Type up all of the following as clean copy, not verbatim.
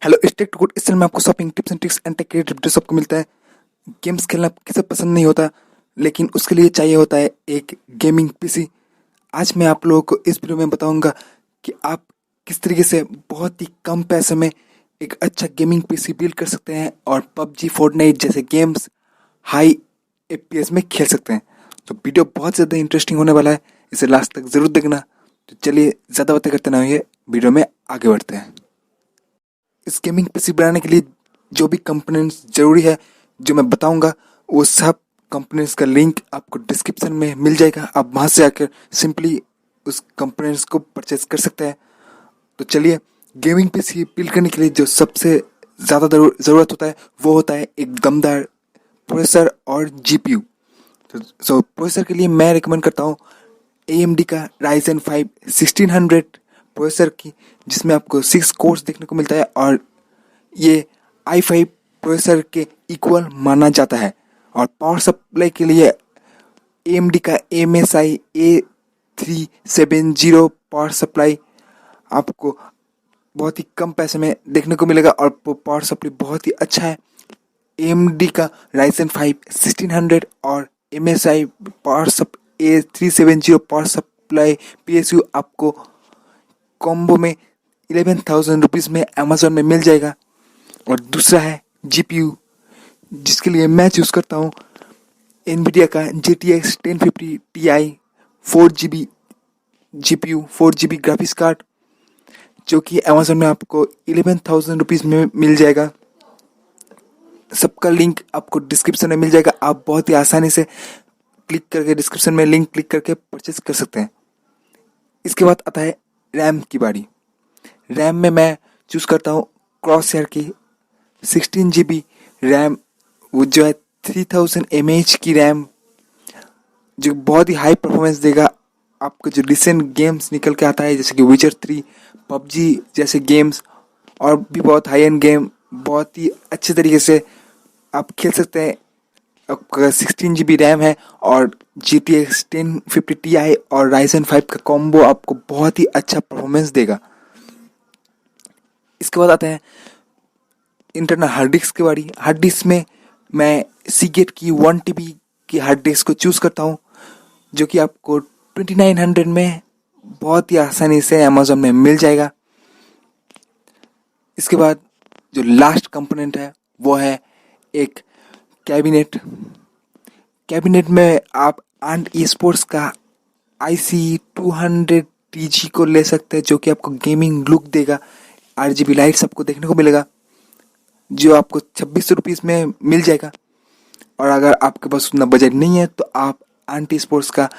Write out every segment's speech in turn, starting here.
Hello stake to good. इस channel में आपको shopping tips and tricks and tech creative video सबको मिलता है। गेम्स खेलना किसे पसंद नहीं होता, लेकिन उसके लिए चाहिए होता है एक गेमिंग पीसी। आज मैं आप लोगों को इस वीडियो में बताऊंगा कि आप किस तरीके से बहुत ही कम पैसे में एक अच्छा गेमिंग पीसी बिल्ड कर सकते हैं और पबजी फोर्टनाइट जैसे गेम्स हाई एफपीएस में खेल सकते हैं। तो वीडियो बहुत ज़्यादा इंटरेस्टिंग होने वाला है, इसे लास्ट तक ज़रूर देखना। तो चलिए ज़्यादा बातें करते ना हुए वीडियो में आगे बढ़ते हैं। इस गेमिंग पीसी बनाने के लिए जो भी कंपोनेंट्स ज़रूरी है जो मैं बताऊंगा, वो सब कंपोनेंट्स का लिंक आपको डिस्क्रिप्शन में मिल जाएगा। आप वहाँ से आकर सिंपली उस कंपोनेंट्स को परचेज कर सकते हैं। तो चलिए, गेमिंग पीसी बिल्ड करने के लिए जो सबसे ज़्यादा ज़रूरत होता है वो होता है एक दमदार प्रोसेसर और जीपीयू। तो प्रोसेसर के लिए मैं रिकमेंड करता हूँ AMD का Ryzen 5 1600 प्रोसेसर की, जिसमें आपको 6 कोर्स देखने को मिलता है और ये i5 प्रोसेसर के इक्वल माना जाता है। और पावर सप्लाई के लिए AMD का MSI A370 पावर सप्लाई आपको बहुत ही कम पैसे में देखने को मिलेगा और पावर सप्लाई बहुत ही अच्छा है। AMD का Ryzen 5 1600 और MSI power A370 power supply PSU आपको कॉम्बो में 11,000 रुपीज़ में अमेजोन में मिल जाएगा। और दूसरा है GPU, जिसके लिए मैं चूज़ करता हूँ NVIDIA का GTX 1050 Ti 4GB GPU 4GB graphics card, जो कि अमेजोन में आपको 11,000 रुपीज़ में मिल जाएगा। सबका लिंक आपको डिस्क्रिप्शन में मिल जाएगा। आप बहुत ही आसानी से क्लिक करके डिस्क्रिप्शन में लिंक क्लिक करके परचेज कर सकते हैं। इसके बाद आता है रैम की बारी। रैम में मैं चूज़ करता हूँ क्रॉसहेयर की 16GB रैम, वो जो है 3000 mAh की रैम, जो बहुत ही हाई परफॉर्मेंस देगा आपको। जो रिसेंट गेम्स निकल के आता है जैसे कि विचर 3, पबजी जैसे गेम्स और भी बहुत हाई एंड गेम बहुत ही अच्छे तरीके से आप खेल सकते हैं। आपका 16GB रैम है और GTX 1050 Ti और Ryzen 5 का कॉम्बो आपको बहुत ही अच्छा परफॉर्मेंस देगा। इसके बाद आता है इंटरनल हार्ड डिस्क की बारी। हार्ड डिस्क में मैं सीगेट की 1TB की हार्ड डिस्क को चूज़ करता हूँ, जो कि आपको 2900 में बहुत ही आसानी से अमेजोन में मिल जाएगा। इसके बाद जो लास्ट कंपोनेंट है वो है एक कैबिनेट। कैबिनेट में आप ART eSports का IC200TG को ले सकते हैं, जो कि आपको गेमिंग लुक देगा। RGB लाइट्स आपको देखने को मिलेगा, जो आपको 2600 रुपीज़ में मिल जाएगा। और अगर आपके पास उतना बजट नहीं है तो आप ART eSports का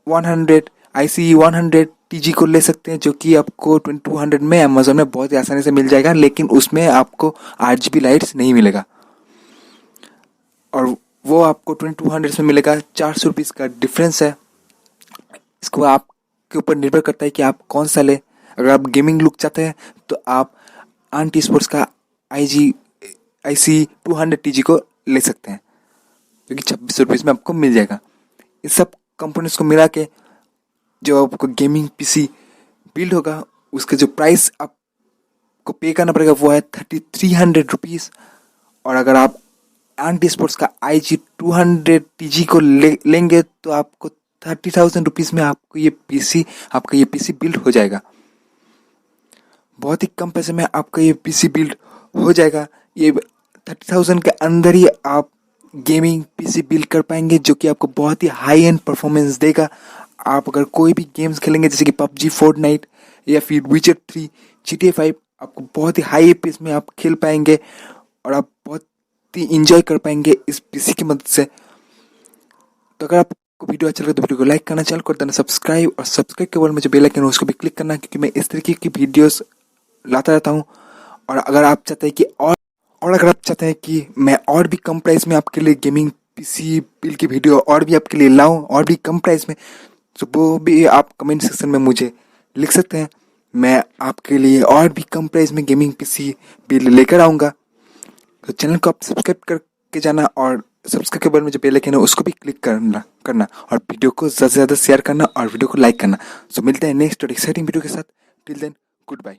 100 IC100TG को ले सकते हैं, जो कि आपको 2200 में अमेजोन में बहुत ही आसानी से मिल जाएगा, लेकिन उसमें आपको RGB लाइट्स नहीं मिलेगा और वो आपको 2200 में मिलेगा। 400 रुपीज़ का डिफरेंस है। इसको आपके ऊपर निर्भर करता है कि आप कौन सा लें। अगर आप गेमिंग लुक चाहते हैं तो आप ART eSports का IC200TG को ले सकते हैं, जो कि 2600 रुपीज़ में आपको मिल जाएगा। इस सब कंपोनेंट्स को मिला के जो आपको गेमिंग पीसी बिल्ड होगा, उसका जो प्राइस आपको पे करना पड़ेगा वो है 3300 रुपीज़। और अगर आप ART eSports का IG200TG को लेंगे तो आपको 30,000 रुपीज़ में आपका ये पीसी बिल्ड हो जाएगा। बहुत ही कम पैसे में आपका ये पीसी बिल्ड हो जाएगा। ये 30,000 के अंदर ही आप गेमिंग पीसी बिल्ड कर पाएंगे, जो कि आपको बहुत ही हाई एंड परफॉर्मेंस देगा। आप अगर कोई भी गेम्स खेलेंगे जैसे कि पबजी फोर्टनाइट या फिर विचर 3, GTA 5, आपको बहुत ही हाई एफपीएस में आप खेल पाएंगे और आप बहुत ही इंजॉय कर पाएंगे इस पीसी की मदद से। तो अगर आपको वीडियो अच्छा लगे तो वीडियो को लाइक करना, चैनल को करना सब्सक्राइब, और सब्सक्राइब के बाद में जो बेल आइकन है उसको भी क्लिक करना, क्योंकि मैं इस तरीके की वीडियोस लाता रहता हूँ। और अगर आप चाहते हैं कि अगर आप चाहते हैं कि मैं और भी कम प्राइस में आपके लिए गेमिंग पीसी बिल्ड की वीडियो और भी आपके लिए लाऊं और भी कम प्राइस में, तो वो भी आप कमेंट सेक्शन में मुझे लिख सकते हैं। मैं आपके लिए और भी कम प्राइस में गेमिंग पीसी बिल्ड लेकर आऊँगा। तो चैनल को आप सब्सक्राइब करके जाना और सब्सक्राइब के बाद में जो बेल आइकन है उसको भी क्लिक करना और वीडियो को ज़्यादा से ज़्यादा शेयर करना और वीडियो को लाइक करना। सो मिलते हैं नेक्स्ट और एक्साइटिंग वीडियो के साथ। Till then, good bye.